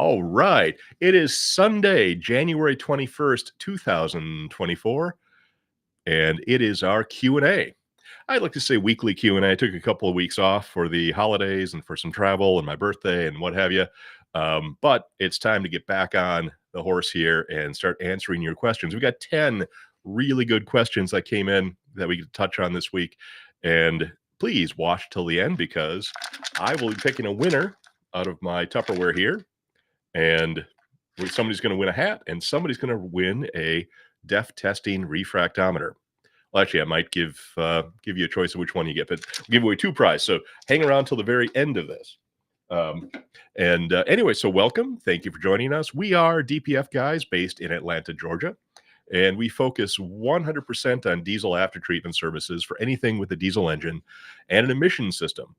All right. It is Sunday, January 21st, 2024, and it is our Q&A. I'd like to say weekly Q&A. I took a couple of weeks off for the holidays and for some travel and my birthday and what have you. But it's time to get back on the horse here and start answering your questions. We've got 10 really good questions that came in that we could touch on this week. And please watch till the end because I will be picking a winner out of my Tupperware here. And somebody's going to win a hat and somebody's going to win a def testing refractometer. Well, actually, I might give you a choice of which one you get, but we'll give away two prizes. So hang around till the very end of this. Anyway, so welcome. Thank you for joining us. We are DPF Guys based in Atlanta, Georgia, and we focus 100% on diesel after-treatment services for anything with a diesel engine and an emission system.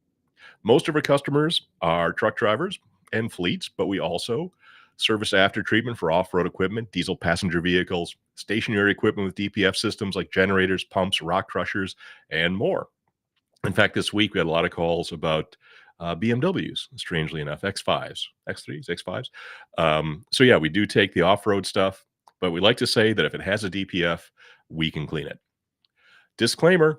Most of our customers are truck drivers and fleets, but we also service after treatment for off-road equipment, diesel passenger vehicles, stationary equipment with DPF systems like generators, pumps, rock crushers, and more. In fact, this week we had a lot of calls about BMWs, strangely enough, X5s, X3s, X5s. So yeah, we do take the off-road stuff, but we like to say that if it has a DPF, we can clean it. Disclaimer.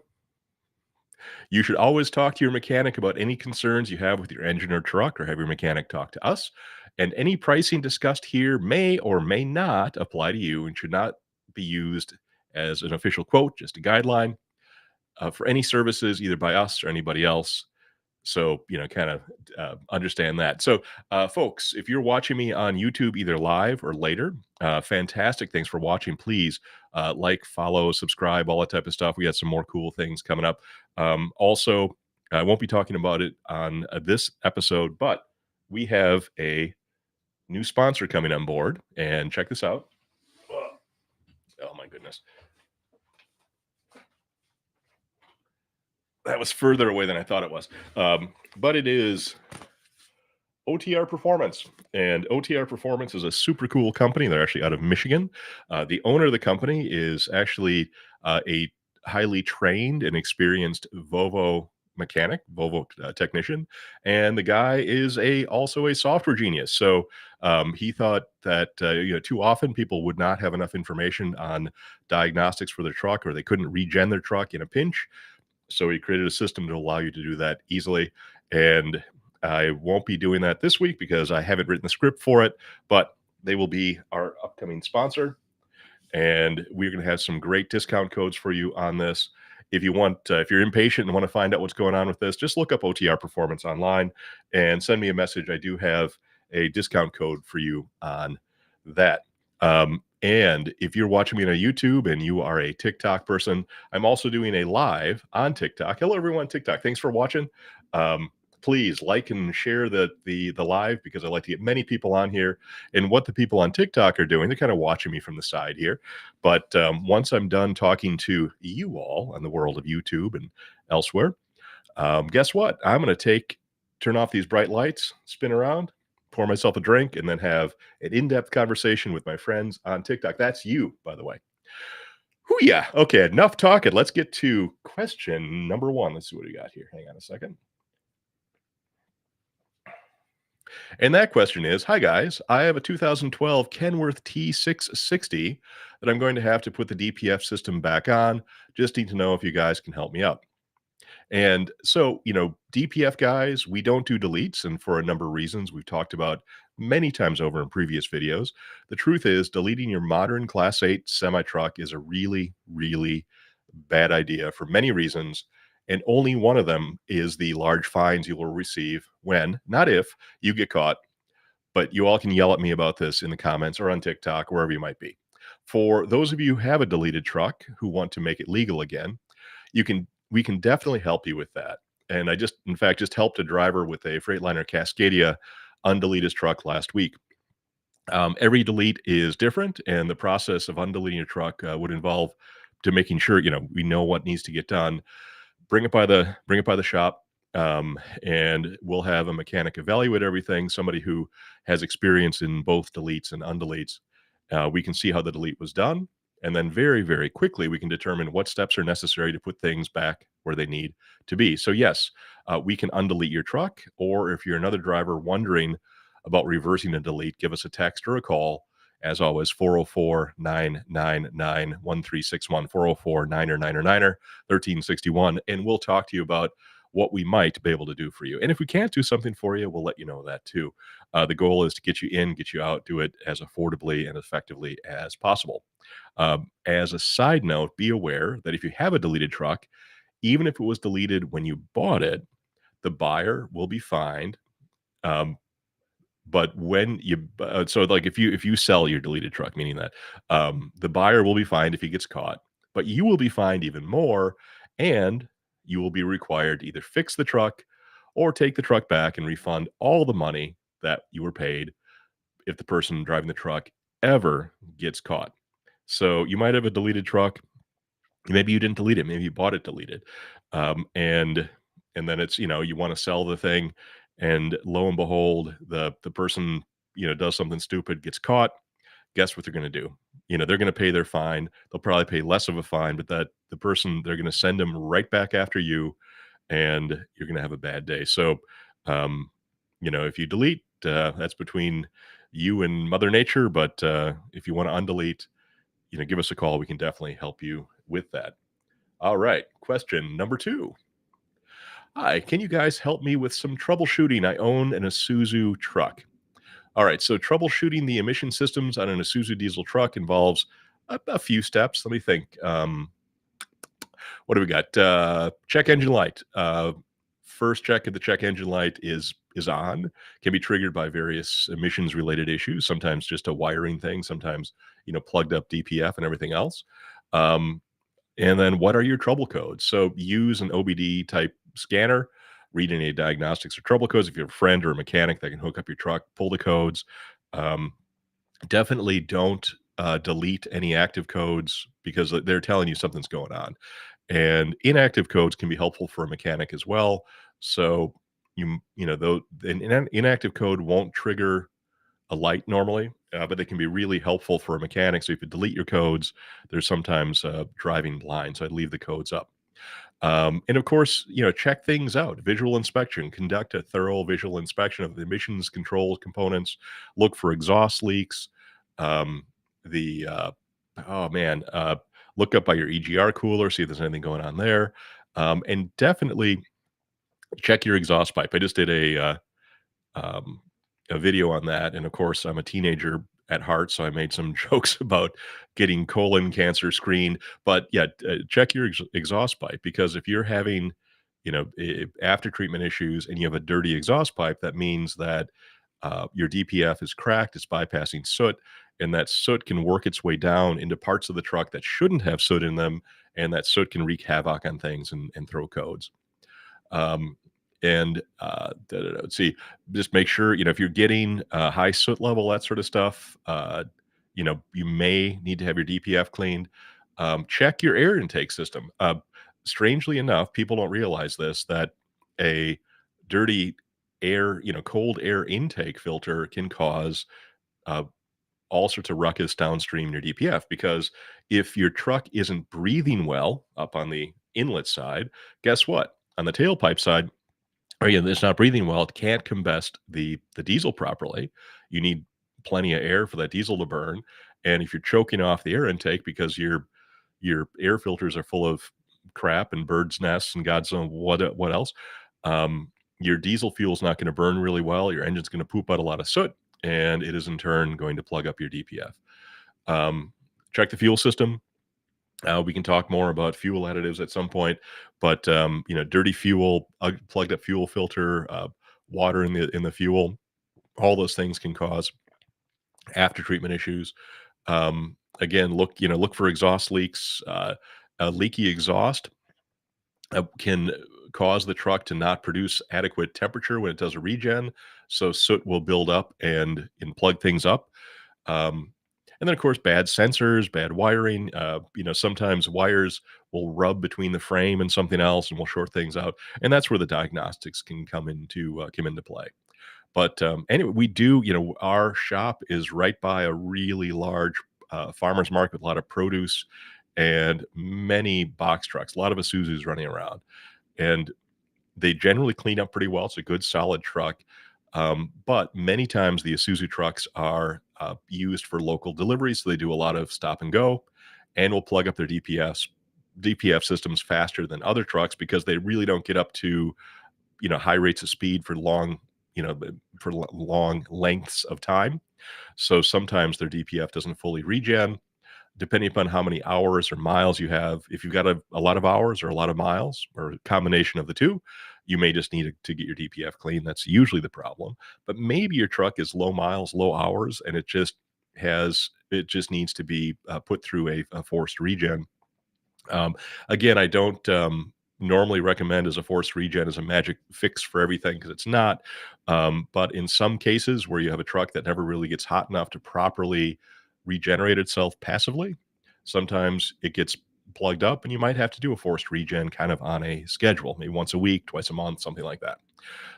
You should always talk to your mechanic about any concerns you have with your engine or truck, or have your mechanic talk to us. And any pricing discussed here may or may not apply to you and should not be used as an official quote, just a guideline for any services either by us or anybody else. So, kind of understand that. So, folks, if you're watching me on YouTube, either live or later, fantastic. Thanks for watching. Please like, follow, subscribe, all that type of stuff. We got some more cool things coming up. Also, I won't be talking about it on this episode, but we have a new sponsor coming on board. And check this out. Oh, my goodness. That was further away than I thought it was. But it is OTR Performance. And OTR Performance is a super cool company. They're actually out of Michigan. The owner of the company is actually a highly trained and experienced Volvo mechanic, Volvo technician. And the guy is also a software genius. So he thought that too often people would not have enough information on diagnostics for their truck, or they couldn't regen their truck in a pinch. So he created a system to allow you to do that easily. And I won't be doing that this week because I haven't written the script for it, but they will be our upcoming sponsor. And we're going to have some great discount codes for you on this. If you want, if you're impatient and want to find out what's going on with this, just look up OTR Performance online and send me a message. I do have a discount code for you on that. And if you're watching me on YouTube and you are a TikTok person, I'm also doing a live on TikTok. Hello, everyone on TikTok. Thanks for watching. Please like and share the live because I like to get many people on here. And what the people on TikTok are doing, they're kind of watching me from the side here. But once I'm done talking to you all on the world of YouTube and elsewhere, guess what? I'm going to turn off these bright lights, spin around, pour myself a drink, and then have an in-depth conversation with my friends on TikTok. That's you, by the way. Hoo-yeah. Okay, enough talking. Let's get to question number one. Let's see what we got here. Hang on a second. And that question is, hi guys, I have a 2012 Kenworth T660 that I'm going to have to put the DPF system back on. Just need to know if you guys can help me out. And so, DPF guys, we don't do deletes. And for a number of reasons we've talked about many times over in previous videos, the truth is deleting your modern Class 8 semi-truck is a really, really bad idea for many reasons. And only one of them is the large fines you will receive when, not if, you get caught. But you all can yell at me about this in the comments or on TikTok, wherever you might be. For those of you who have a deleted truck who want to make it legal again, we can definitely help you with that. And I in fact, helped a driver with a Freightliner Cascadia undelete his truck last week. Every delete is different, and the process of undeleting your truck would involve to making sure, we know what needs to get done. Bring it by the shop, and we'll have a mechanic evaluate everything. Somebody who has experience in both deletes and undeletes. We can see how the delete was done. And then very, very quickly, we can determine what steps are necessary to put things back where they need to be. So yes, we can undelete your truck. Or if you're another driver wondering about reversing a delete, give us a text or a call. As always, 404-999-1361, 404-999-er, 1361, and we'll talk to you about what we might be able to do for you. And if we can't do something for you, we'll let you know that too. The goal is to get you in, get you out, do it as affordably and effectively as possible. As a side note, be aware that if you have a deleted truck, even if it was deleted when you bought it, the buyer will be fined. Um, but when you so like if you sell your deleted truck, meaning that the buyer will be fined if he gets caught, but you will be fined even more, and you will be required to either fix the truck or take the truck back and refund all the money that you were paid if the person driving the truck ever gets caught. So you might have a deleted truck. Maybe you didn't delete it. Maybe you bought it deleted, and then it's you want to sell the thing, and lo and behold, the person does something stupid, gets caught. Guess what they're going to do? They're going to pay their fine. They'll probably pay less of a fine, but that the person they're going to send them right back after you, and you're going to have a bad day. So, if you delete, that's between you and Mother Nature. But if you want to undelete, give us a call. We can definitely help you with that. All right. Question number 2. Hi, can you guys help me with some troubleshooting? I own an Isuzu truck. All right. So troubleshooting the emission systems on an Isuzu diesel truck involves a few steps. Let me think. What do we got? Check engine light. First check of the check engine light is on. Can be triggered by various emissions related issues. Sometimes just a wiring thing. Sometimes plugged up DPF and everything else. And then what are your trouble codes? So use an OBD type scanner, read any diagnostics or trouble codes. If you have a friend or a mechanic that can hook up your truck, pull the codes. Definitely don't delete any active codes because they're telling you something's going on. And inactive codes can be helpful for a mechanic as well. So though an inactive code won't trigger a light normally, but they can be really helpful for a mechanic. So if you delete your codes, there's sometimes driving blind. So I'd leave the codes up. And of course, check things out. Visual inspection. Conduct a thorough visual inspection of the emissions control components. Look for exhaust leaks. The oh man, look up by your EGR cooler, see if there's anything going on there, and definitely check your exhaust pipe. I just did a video on that, and of course, I'm a teenager at heart, so I made some jokes about getting colon cancer screened. But yeah, check your exhaust pipe, because if you're having, after treatment issues and you have a dirty exhaust pipe, that means that your DPF is cracked, it's bypassing soot, and that soot can work its way down into parts of the truck that shouldn't have soot in them, and that soot can wreak havoc on things and throw codes. Let's see, just make sure, if you're getting high soot level, that sort of stuff, you may need to have your DPF cleaned. Check your air intake system. Strangely enough, people don't realize this, that a dirty air, cold air intake filter can cause uh, all sorts of ruckus downstream in your DPF, because if your truck isn't breathing well up on the inlet side, guess what? On the tailpipe side, or it's not breathing well, it can't combust the diesel properly. You need plenty of air for that diesel to burn. And if you're choking off the air intake because your air filters are full of crap and birds' nests and God's knows what else, your diesel fuel is not going to burn really well. Your engine's going to poop out a lot of soot, and it is in turn going to plug up your DPF. Check the fuel system. We can talk more about fuel additives at some point, but dirty fuel, plugged up fuel filter, water in the fuel, all those things can cause after treatment issues. Again, look for exhaust leaks. A leaky exhaust can cause the truck to not produce adequate temperature when it does a regen, so soot will build up and plug things up. And then, of course, bad sensors, bad wiring. Sometimes wires will rub between the frame and something else, and will short things out. And that's where the diagnostics can come into play. But anyway, we do. Our shop is right by a really large farmers market with a lot of produce and many box trucks. A lot of Isuzus running around, and they generally clean up pretty well. It's a good, solid truck. But many times the Isuzu trucks are used for local deliveries, so they do a lot of stop and go, and will plug up their DPF systems faster than other trucks because they really don't get up to high rates of speed for long long lengths of time. So sometimes their DPF doesn't fully regen depending upon how many hours or miles you have. If you've got a lot of hours or a lot of miles or a combination of the two, you may just need to get your DPF clean. That's usually the problem. But maybe your truck is low miles, low hours, and it just needs to be put through a forced regen. um, Again, I don't normally recommend as a forced regen as a magic fix for everything because it's not. But in some cases where you have a truck that never really gets hot enough to properly regenerate itself passively, sometimes it gets plugged up and you might have to do a forced regen kind of on a schedule, maybe once a week, twice a month, something like that.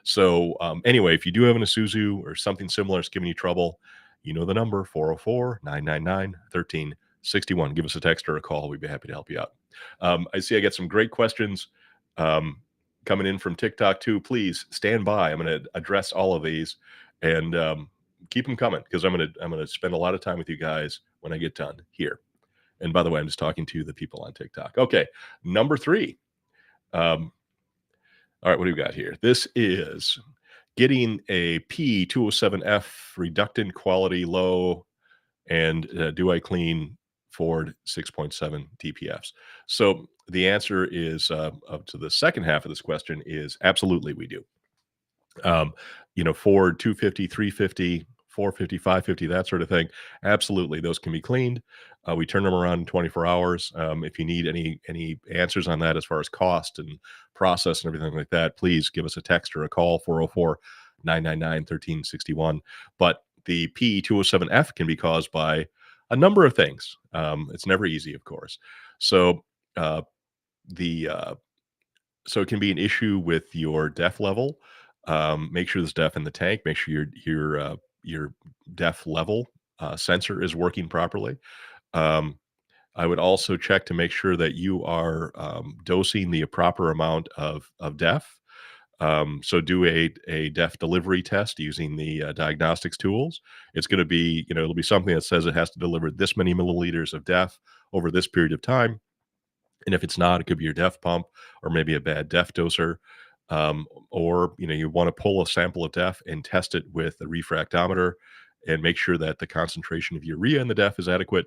So, anyway, if you do have an Isuzu or something similar that's giving you trouble, you know the number 404-999-1361. Give us a text or a call. We'd be happy to help you out. I see I got some great questions um, coming in from TikTok too. Please stand by. I'm going to address all of these and keep them coming because I'm going to spend a lot of time with you guys when I get done here. And by the way, I'm just talking to the people on TikTok. Okay, number 3. Um, all right, what do we got here? This is getting a P207F reductant quality low and do I clean Ford 6.7 DPFs? So the answer is up to the second half of this question is absolutely we do. um, Ford 250, 350, 450, 550, that sort of thing. Absolutely, those can be cleaned. We turn them around in 24 hours. If you need any answers on that as far as cost and process and everything like that, please give us a text or a call 404-999-1361. But the P207F can be caused by a number of things. It's never easy, of course. So uh, the so it can be an issue with your def level. Make sure there's def in the tank. Make sure your def level sensor is working properly. Um, I would also check to make sure that you are dosing the proper amount of def. So do a def delivery test using the diagnostics tools. It's going to be, it'll be something that says it has to deliver this many milliliters of def over this period of time. And if it's not, it could be your def pump or maybe a bad def doser. Or you want to pull a sample of def and test it with a refractometer and make sure that the concentration of urea in the def is adequate.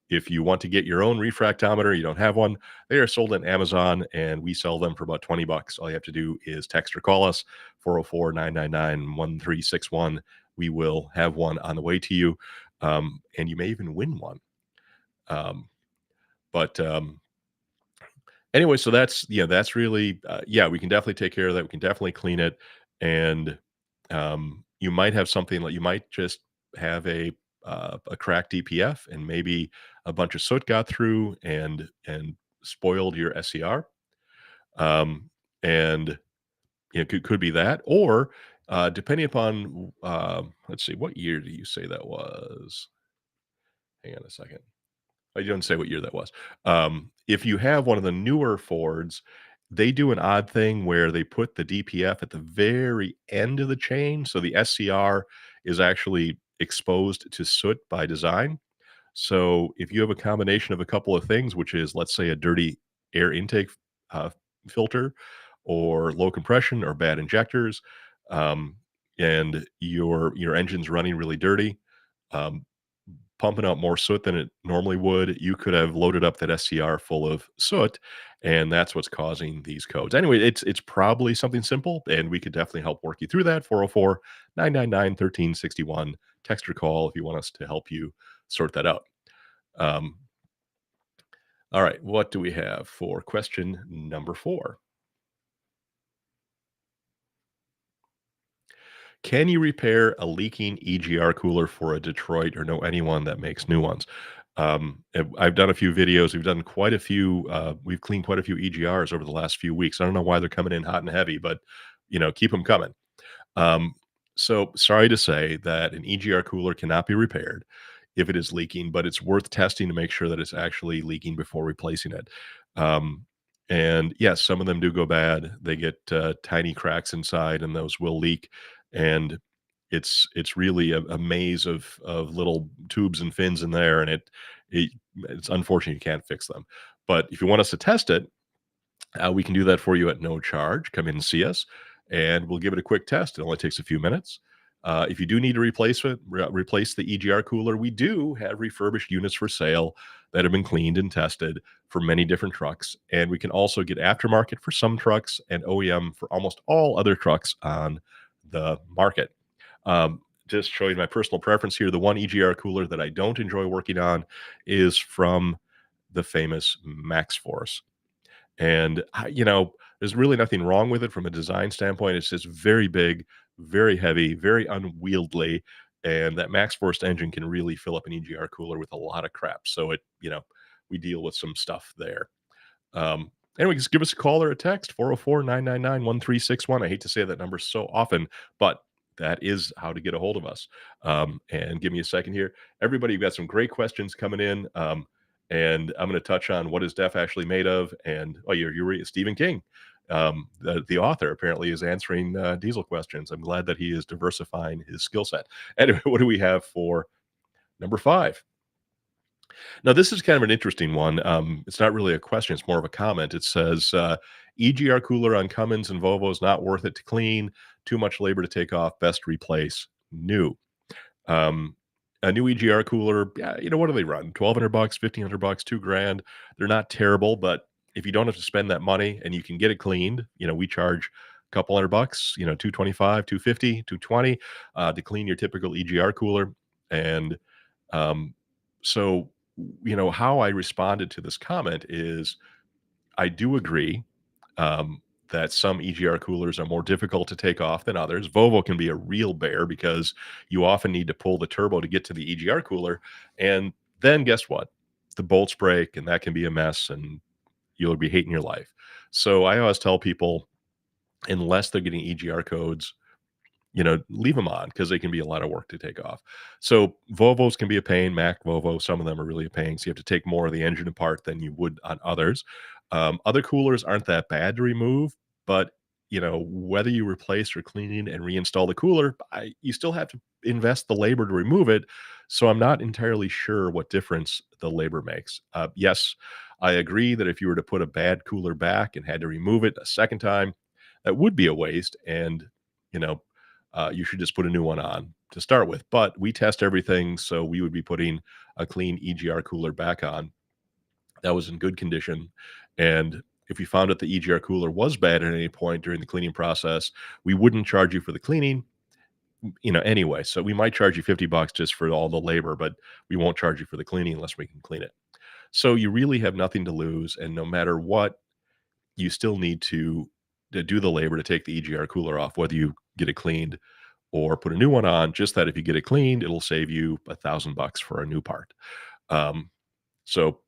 If you want to get your own refractometer, you don't have one, they are sold on Amazon and we sell them for about 20 bucks. All you have to do is text or call us 404-999-1361. We will have one on the way to you. And you may even win one. But anyway, so that's really yeah, we can definitely take care of that. We can definitely clean it. And you might have something like you might just have a cracked DPF and maybe a bunch of soot got through and spoiled your SCR. Um, and could be that, or depending upon let's see, what year do you say that was? Hang on a second. I didn't say what year that was. If you have one of the newer Fords, they do an odd thing where they put the DPF at the very end of the chain, so the SCR is actually exposed to soot by design. So if you have a combination of a couple of things, which is, let's say, a dirty air intake uh, filter, or low compression, or bad injectors, um, and your engine's running really dirty, um, pumping out more soot than it normally would, you could have loaded up that SCR full of soot, and that's what's causing these codes. Anyway, it's probably something simple, and we could definitely help work you through that. 404-999-1361. Text or call if you want us to help you sort that out. Um, all right, what do we have for question number 4? Can you repair a leaking EGR cooler for a Detroit or know anyone that makes new ones? I've done a few videos. We've done quite a few. We've cleaned quite a few EGRs over the last few weeks. I don't know why they're coming in hot and heavy, but keep them coming. Um, so sorry to say that an EGR cooler cannot be repaired if it is leaking, but it's worth testing to make sure that it's actually leaking before replacing it. Um, And yes, some of them do go bad. They get tiny cracks inside, and those will leak. And it's really a maze of little tubes and fins in there, and it's unfortunate you can't fix them. But if you want us to test it, we can do that for you at no charge. Come in and see us, and we'll give it a quick test. It only takes a few minutes. If you do need to replace the EGR cooler, we do have refurbished units for sale that have been cleaned and tested for many different trucks. And we can also get aftermarket for some trucks and OEM for almost all other trucks on the market. Just showing my personal preference here, the one EGR cooler that I don't enjoy working on is from the famous Max Force. And there's really nothing wrong with it from a design standpoint. It's just very big, very heavy, very unwieldy, and that max forced engine can really fill up an EGR cooler with a lot of crap. So we deal with some stuff there. Anyway, just give us a call or a text, 404-999-1361. I hate to say that number so often, but that is how to get a hold of us. And give me a second here. Everybody, you've got some great questions coming in. And I'm going to touch on what is DEF actually made of. And you're Stephen King, the author, apparently is answering diesel questions. I'm glad that he is diversifying his skill set. Anyway, what do we have for number 5? Now, this is kind of an interesting one. It's not really a question; it's more of a comment. It says, "EGR cooler on Cummins and Volvo is not worth it to clean. Too much labor to take off. Best replace new." Um, a new EGR cooler, yeah, what do they run? $1,200, $1,500, $2,000. They're not terrible, but if you don't have to spend that money and you can get it cleaned, we charge a couple $100, 225, 250, 220 to clean your typical EGR cooler. And um, so, how I responded to this comment is I do agree that some EGR coolers are more difficult to take off than others. Volvo can be a real bear because you often need to pull the turbo to get to the EGR cooler. And then guess what? The bolts break, and that can be a mess, and you'll be hating your life. So I always tell people, unless they're getting EGR codes, leave them on because they can be a lot of work to take off. So Volvos can be a pain. Mac Volvo, some of them are really a pain. So you have to take more of the engine apart than you would on others. Other coolers aren't that bad to remove, but whether you replace or clean and reinstall the cooler, you still have to invest the labor to remove it. So I'm not entirely sure what difference the labor makes. Yes, I agree that if you were to put a bad cooler back and had to remove it a second time, that would be a waste. And you know, you should just put a new one on to start with. But we test everything, so we would be putting a clean EGR cooler back on that was in good condition. And if we found out the EGR cooler was bad at any point during the cleaning process, we wouldn't charge you for the cleaning, anyway. So we might charge you $50 just for all the labor, but we won't charge you for the cleaning unless we can clean it. So you really have nothing to lose. And no matter what, you still need to do the labor to take the EGR cooler off, whether you get it cleaned or put a new one on. Just that if you get it cleaned, it'll save you $1,000 for a new part. Um, so,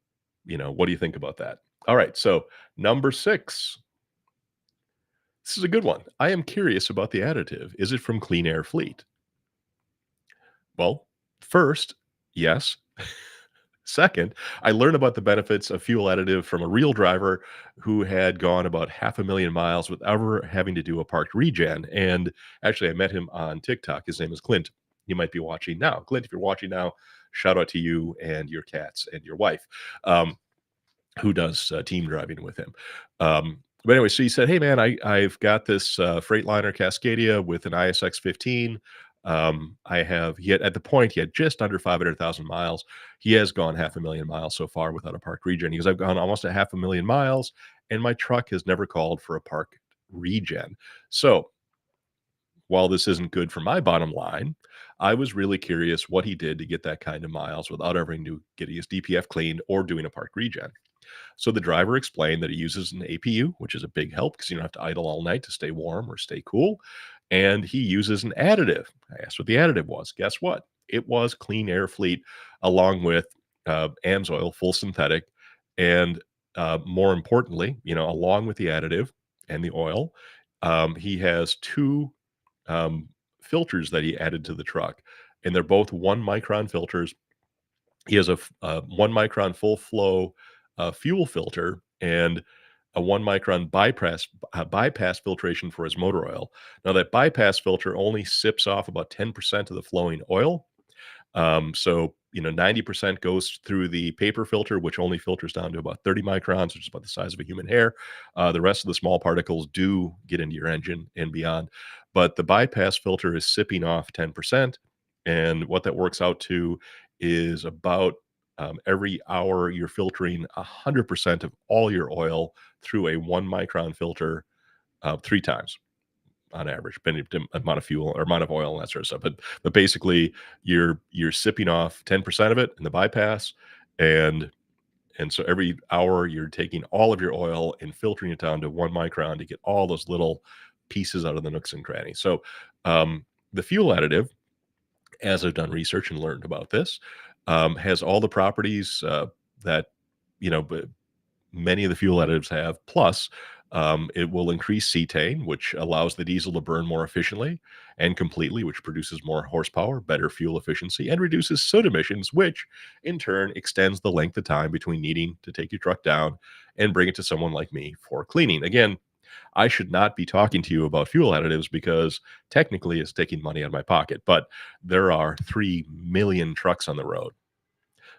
what do you think about that? All right. So, number 6. This is a good one. I am curious about the additive. Is it from Clean Air Fleet? Well, first, yes. Second, I learned about the benefits of fuel additive from a real driver who had gone about 500,000 miles without ever having to do a parked regen. And actually, I met him on TikTok. His name is Clint. You might be watching now. Clint, if you're watching now, shout out to you and your cats and your wife, who does team driving with him. But anyway, so he said, "Hey man, I've got this Freightliner Cascadia with an ISX 15. He had at the point he had just under 500,000 miles. He has gone 500,000 miles so far without a park regen. He goes, I've gone almost 500,000 miles, and my truck has never called for a park regen. So while this isn't good for my bottom line, I was really curious what he did to get that kind of miles without ever getting his DPF cleaned or doing a park regen. So the driver explained that he uses an APU, which is a big help because you don't have to idle all night to stay warm or stay cool. And he uses an additive. I asked what the additive was. Guess what? It was Clean Air Fleet, along with AMSOIL, full synthetic. And more importantly, along with the additive and the oil, he has two filters that he added to the truck. And they're both 1 micron filters. He has a 1 micron full flow fuel filter, and a 1 micron bypass filtration for his motor oil. Now that bypass filter only sips off about 10% of the flowing oil. So, 90% goes through the paper filter, which only filters down to about 30 microns, which is about the size of a human hair. The rest of the small particles do get into your engine and beyond. But the bypass filter is sipping off 10%. And what that works out to is about every hour you're filtering 100% of all your oil through a 1 micron filter 3 times on average, depending on the amount of fuel or amount of oil and that sort of stuff. But basically, you're sipping off 10% of it in the bypass, and so every hour you're taking all of your oil and filtering it down to 1 micron to get all those little pieces out of the nooks and crannies. So the fuel additive, as I've done research and learned about this, has all the properties that but many of the fuel additives have. Plus, it will increase cetane, which allows the diesel to burn more efficiently and completely, which produces more horsepower, better fuel efficiency, and reduces soot emissions, which in turn extends the length of time between needing to take your truck down and bring it to someone like me for cleaning. Again, I should not be talking to you about fuel additives because technically it's taking money out of my pocket, but there are 3 million trucks on the road.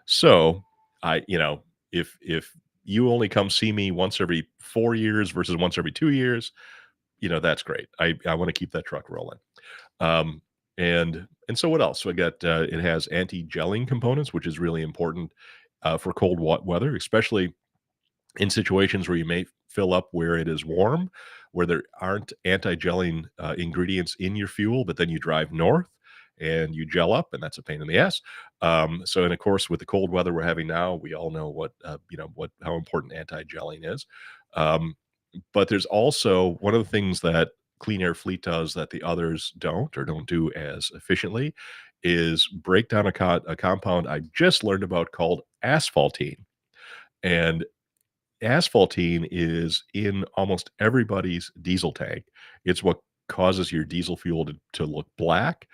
So if you only come see me once every 4 years versus once every 2 years, that's great. I want to keep that truck rolling. Um, and so what else? So I got it has anti-gelling components, which is really important for cold weather, especially in situations where you may fill up where it is warm, where there aren't anti-gelling ingredients in your fuel, but then you drive north and you gel up, and that's a pain in the ass. So, and of course, with the cold weather we're having now, we all know what how important anti-gelling is. Um, but there's also one of the things that Clean Air Fleet does that the others don't or don't do as efficiently is break down a compound I just learned about called asphaltene. And asphaltene is in almost everybody's diesel tank. It's what causes your diesel fuel to look black.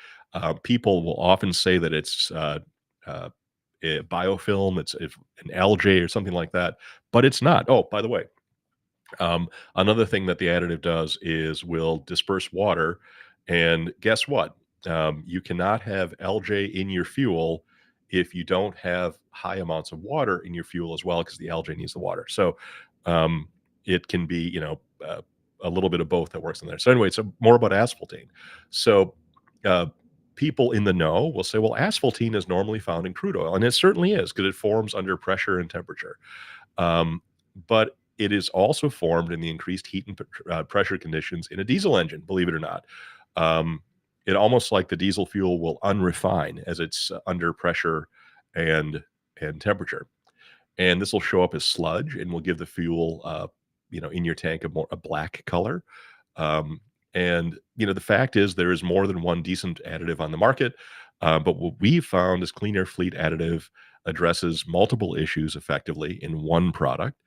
People will often say that it's uh, a biofilm, it's an algae or something like that, but it's not. Oh, by the way, another thing that the additive does is will disperse water. And guess what? You cannot have algae in your fuel if you don't have high amounts of water in your fuel as well, because the algae needs the water. So um, it can be, a little bit of both that works in there. So anyway, so more about asphaltene. So uh, people in the know will say, well, asphaltene is normally found in crude oil, and it certainly is because it forms under pressure and temperature. But it is also formed in the increased heat and pressure conditions in a diesel engine, believe it or not. Um, it almost like the diesel fuel will unrefine as it's under pressure and temperature, and this will show up as sludge and will give the fuel, in your tank a black color. Um, and the fact is there is more than one decent additive on the market, but what we've found is Clean Air Fleet additive addresses multiple issues effectively in one product,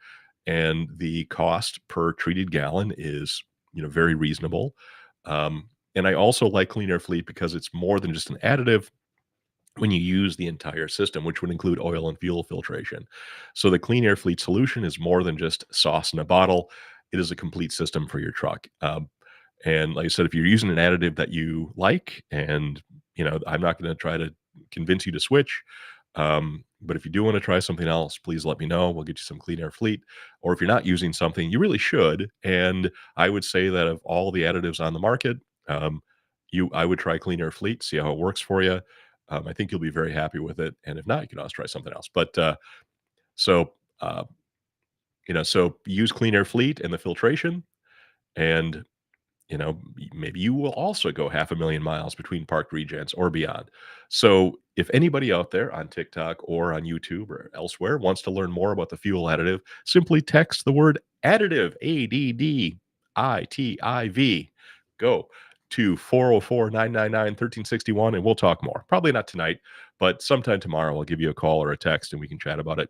and the cost per treated gallon is very reasonable. And I also like Clean Air Fleet because it's more than just an additive when you use the entire system, which would include oil and fuel filtration. So the Clean Air Fleet solution is more than just sauce in a bottle. It is a complete system for your truck. And like I said, if you're using an additive that you like, and I'm not going to try to convince you to switch. But if you do want to try something else, please let me know. We'll get you some Clean Air Fleet. Or if you're not using something, you really should. And I would say that of all the additives on the market, I would try Clean Air Fleet, see how it works for you. I think you'll be very happy with it. And if not, you can always try something else. But so uh, so use Clean Air Fleet and the filtration, and maybe you will also go 500,000 miles between parked regens or beyond. So if anybody out there on TikTok or on YouTube or elsewhere wants to learn more about the fuel additive, simply text the word additive, ADDITIV, go to 404-999-1361, and we'll talk more. Probably not tonight, but sometime tomorrow I'll give you a call or a text and we can chat about it.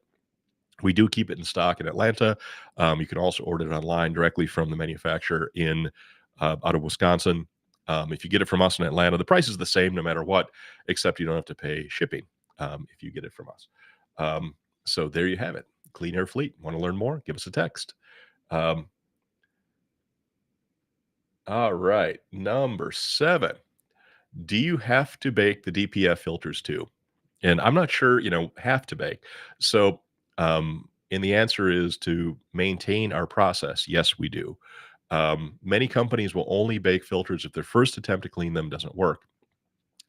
We do keep it in stock in Atlanta. You can also order it online directly from the manufacturer out of Wisconsin. If you get it from us in Atlanta, the price is the same no matter what, except you don't have to pay shipping if you get it from us. So there you have it. Clean Air Fleet. Want to learn more? Give us a text. Um, all right, number 7. Do you have to bake the DPF filters too? And I'm not sure, have to bake. So, and the answer is to maintain our process. Yes, we do. Many companies will only bake filters if their first attempt to clean them doesn't work,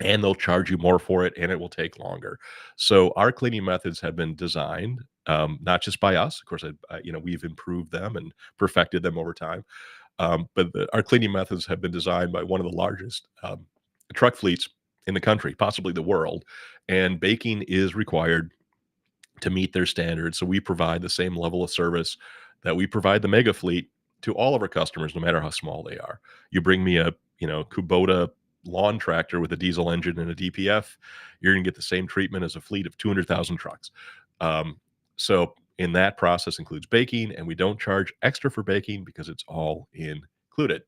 and they'll charge you more for it, and it will take longer. So our cleaning methods have been designed, not just by us. Of course, we've improved them and perfected them over time. But our cleaning methods have been designed by one of the largest truck fleets in the country, possibly the world, and baking is required to meet their standards. So we provide the same level of service that we provide the mega fleet to all of our customers, no matter how small they are. You bring me a, Kubota lawn tractor with a diesel engine and a DPF, you're going to get the same treatment as a fleet of 200,000 trucks. So in that process includes baking, and we don't charge extra for baking because it's all included.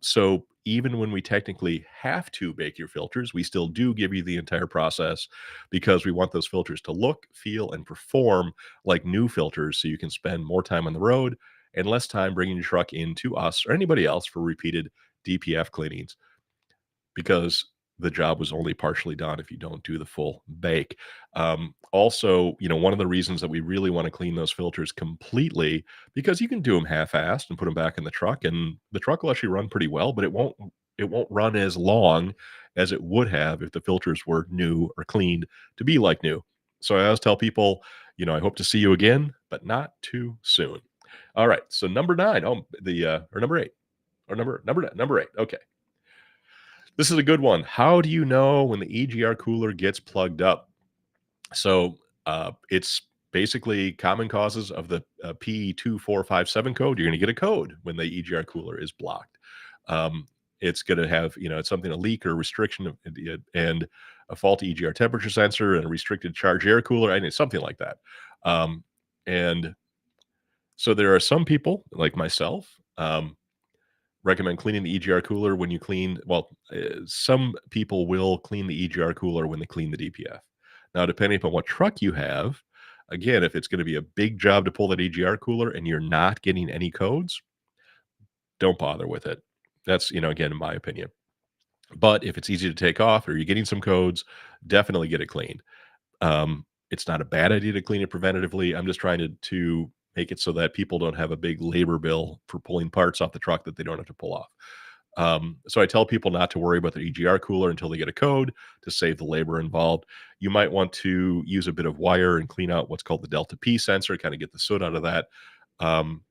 So even when we technically have to bake your filters, we still do give you the entire process because we want those filters to look, feel, and perform like new filters so you can spend more time on the road and less time bringing your truck into us or anybody else for repeated DPF cleanings because the job was only partially done if you don't do the full bake. Also, one of the reasons that we really want to clean those filters completely because you can do them half-assed and put them back in the truck, and the truck will actually run pretty well, but it won't run as long as it would have if the filters were new or cleaned to be like new. So I always tell people, I hope to see you again, but not too soon. All right. So number 9, or number 8, or number 8. Okay. This is a good one. How do you know when the EGR cooler gets plugged up? So it's basically common causes of the P2457 code. You're going to get a code when the EGR cooler is blocked. It's going to have, it's something, a leak or restriction and a faulty EGR temperature sensor and a restricted charge air cooler. I mean, something like that. And so there are some people like myself. Recommend cleaning the EGR cooler when you clean. Well, some people will clean the EGR cooler when they clean the DPF. Now, depending upon what truck you have, again, if it's going to be a big job to pull that EGR cooler and you're not getting any codes, don't bother with it. That's, again, in my opinion. But if it's easy to take off or you're getting some codes, definitely get it cleaned. It's not a bad idea to clean it preventatively. I'm just trying to make it so that people don't have a big labor bill for pulling parts off the truck that they don't have to pull off. So I tell people not to worry about the EGR cooler until they get a code to save the labor involved. You might want to use a bit of wire and clean out what's called the Delta P sensor, kind of get the soot out of that. Um,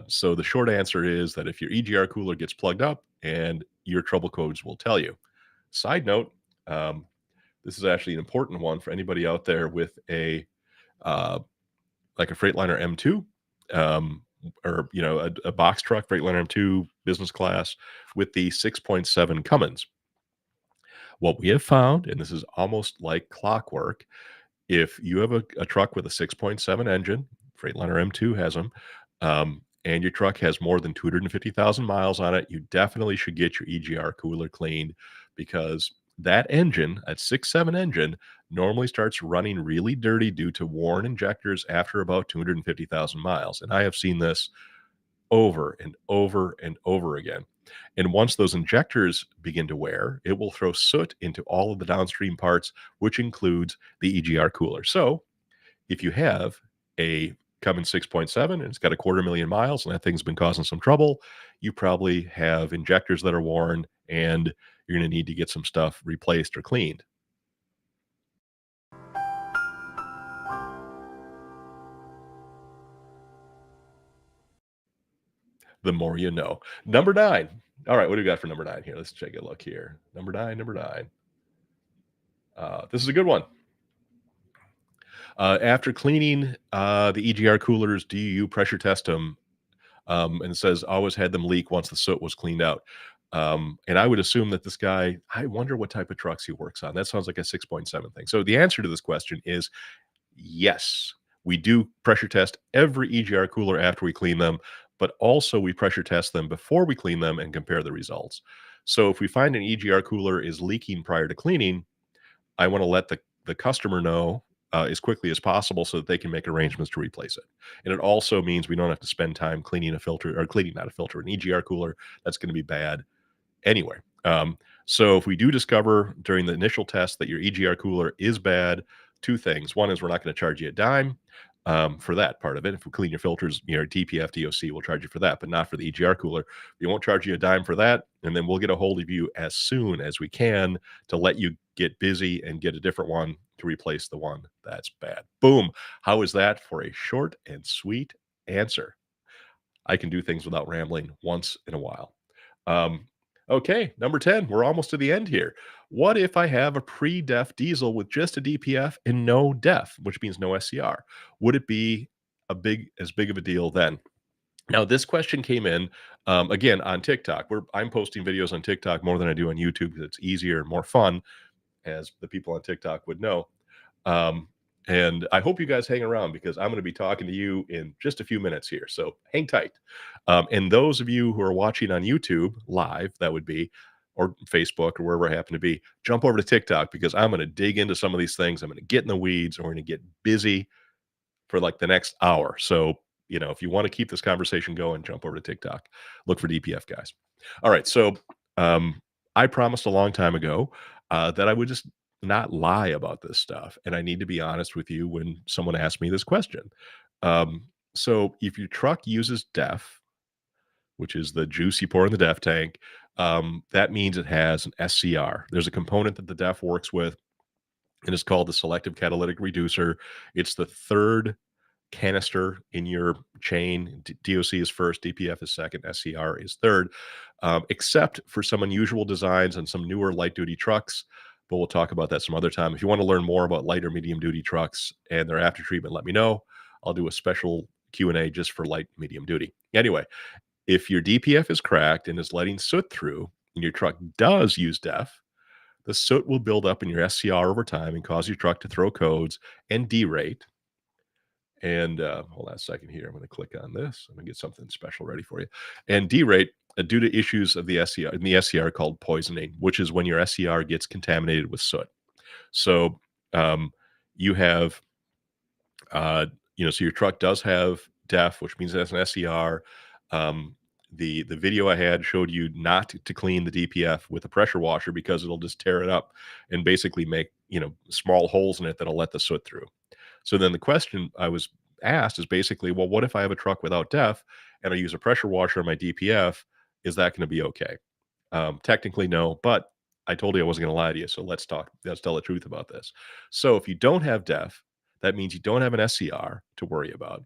so the short answer is that if your EGR cooler gets plugged up, and your trouble codes will tell you. Side note, um, this is actually an important one for anybody out there with uh, like a Freightliner M2, or a box truck, Freightliner M2 business class with the 6.7 Cummins. What we have found, and this is almost like clockwork, if you have a truck with a 6.7 engine, Freightliner M2 has them, and your truck has more than 250,000 miles on it, you definitely should get your EGR cooler cleaned because that engine, that 6.7 engine, normally starts running really dirty due to worn injectors after about 250,000 miles. And I have seen this over and over and over again. And once those injectors begin to wear, it will throw soot into all of the downstream parts, which includes the EGR cooler. So if you have a Cummins 6.7 and it's got 250,000 miles and that thing's been causing some trouble, you probably have injectors that are worn and you're going to need to get some stuff replaced or cleaned. The more you know. Number 9. All right, what do we got for number 9 here? Let's take a look here. Number 9, number 9. This is a good one. After cleaning the EGR coolers, do you pressure test them? And it says always had them leak once the soot was cleaned out. And I would assume that this guy, I wonder what type of trucks he works on. That sounds like a 6.7 thing. So the answer to this question is yes. We do pressure test every EGR cooler after we clean them, but also we pressure test them before we clean them and compare the results. So if we find an EGR cooler is leaking prior to cleaning, I want to let the customer know as quickly as possible so that they can make arrangements to replace it. And it also means we don't have to spend time cleaning a filter or cleaning, not a filter, an EGR cooler. That's going to be bad anyway. So if we do discover during the initial test that your EGR cooler is bad, two things. One is we're not going to charge you a dime for that part of it. If we clean your filters, DPF, DOC will charge you for that, but not for the EGR cooler. We won't charge you a dime for that. And then we'll get a hold of you as soon as we can to let you get busy and get a different one to replace the one that's bad. Boom. How is that for a short and sweet answer? I can do things without rambling once in a while. Um, okay, number 10. We're almost to the end here. What if I have a pre-def diesel with just a DPF and no def, which means no SCR? Would it be as big of a deal then? Now, this question came in again on TikTok. I'm posting videos on TikTok more than I do on YouTube because it's easier and more fun, as the people on TikTok would know. Um, and I hope you guys hang around because I'm going to be talking to you in just a few minutes here. So hang tight. And those of you who are watching on YouTube live, that would be, or Facebook or wherever I happen to be, jump over to TikTok because I'm going to dig into some of these things. I'm going to get in the weeds and we're going to get busy for like the next hour. So, if you want to keep this conversation going, jump over to TikTok. Look for DPF guys. All right. So, I promised a long time ago that I would just not lie about this stuff. And I need to be honest with you when someone asks me this question. So, if your truck uses DEF, which is the juice you pour in the DEF tank, that means it has an SCR. There's a component that the DEF works with, and it's called the selective catalytic reducer. It's the third canister in your chain. DOC is first, DPF is second, SCR is third, except for some unusual designs on some newer light duty trucks. But we'll talk about that some other time. If you want to learn more about light or medium duty trucks and their after treatment, let me know. I'll do a special Q&A just for light medium duty. Anyway, if your DPF is cracked and is letting soot through and your truck does use DEF, the soot will build up in your SCR over time and cause your truck to throw codes and derate. And hold on a second here. I'm going to click on this. I'm going to get something special ready for you. And derate due to issues of the SCR, in the SCR called poisoning, which is when your SCR gets contaminated with soot. So you have, so your truck does have DEF, which means it has an SCR. The video I had showed you not to clean the DPF with a pressure washer because it'll just tear it up and basically make small holes in it that'll let the soot through. So then the question I was asked is basically, well, what if I have a truck without DEF and I use a pressure washer on my DPF? Is that going to be okay? Technically, no, but I told you I wasn't going to lie to you. So let's tell the truth about this. So if you don't have DEF, that means you don't have an SCR to worry about.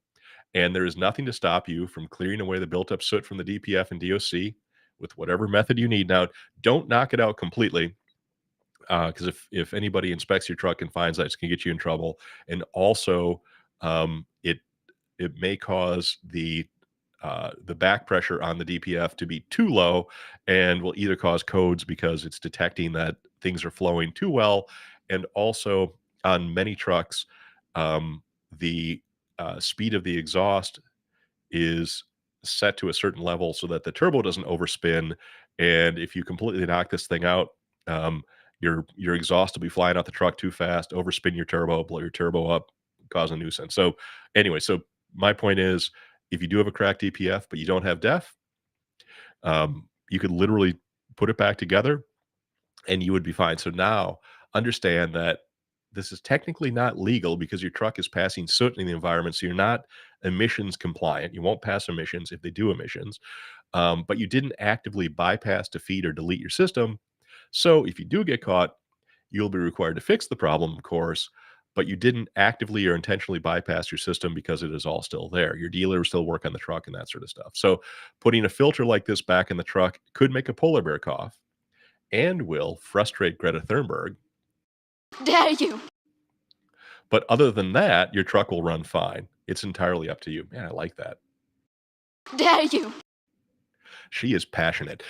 And there is nothing to stop you from clearing away the built up soot from the DPF and DOC with whatever method you need. Now, don't knock it out completely because if anybody inspects your truck and finds that, it's going to get you in trouble. And also, it may cause the back pressure on the DPF to be too low, and will either cause codes because it's detecting that things are flowing too well, and also on many trucks, the speed of the exhaust is set to a certain level so that the turbo doesn't overspin. And if you completely knock this thing out, your exhaust will be flying out the truck too fast, overspin your turbo, blow your turbo up, cause a nuisance. So anyway, so my point is, if you do have a cracked DPF but you don't have DEF, you could literally put it back together and you would be fine. So now understand that this is technically not legal because your truck is passing soot in the environment. So you're not emissions compliant. You won't pass emissions if they do emissions, but you didn't actively bypass, defeat, or delete your system. So if you do get caught, you'll be required to fix the problem, of course, but you didn't actively or intentionally bypass your system because it is all still there. Your dealer will still work on the truck and that sort of stuff. So putting a filter like this back in the truck could make a polar bear cough and will frustrate Greta Thunberg. Dare you? But other than that, your truck will run fine. It's entirely up to you. Man, I like that. Dare you? She is passionate.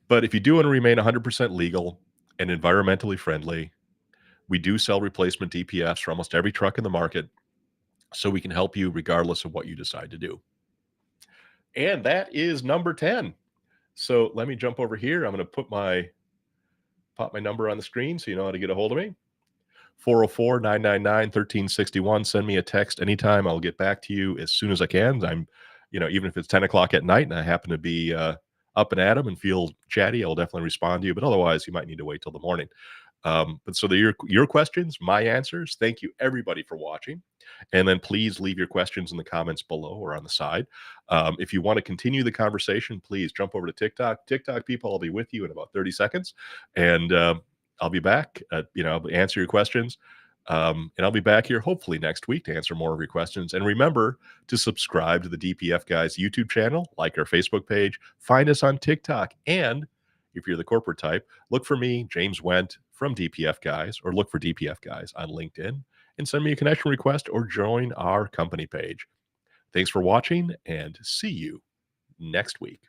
But if you do want to remain 100% legal and environmentally friendly, we do sell replacement DPFs for almost every truck in the market, so we can help you regardless of what you decide to do. And that is number 10. So let me jump over here. I'm going to pop my number on the screen so you know how to get a hold of me. 404-999-1361. Send me a text anytime. I'll get back to you as soon as I can. I'm, even if it's 10 o'clock at night and I happen to be up and at 'em and feel chatty, I'll definitely respond to you. But otherwise, you might need to wait till the morning. But so your questions, my answers. Thank you everybody for watching. And then please leave your questions in the comments below or on the side. If you want to continue the conversation, please jump over to TikTok. TikTok people, I'll be with you in about 30 seconds. And I'll be back. I'll answer your questions. And I'll be back here hopefully next week to answer more of your questions. And remember to subscribe to the DPF Guys YouTube channel, like our Facebook page, find us on TikTok, and if you're the corporate type, look for me, James Wendt from DPF Guys, or look for DPF Guys on LinkedIn and send me a connection request or join our company page. Thanks for watching and see you next week.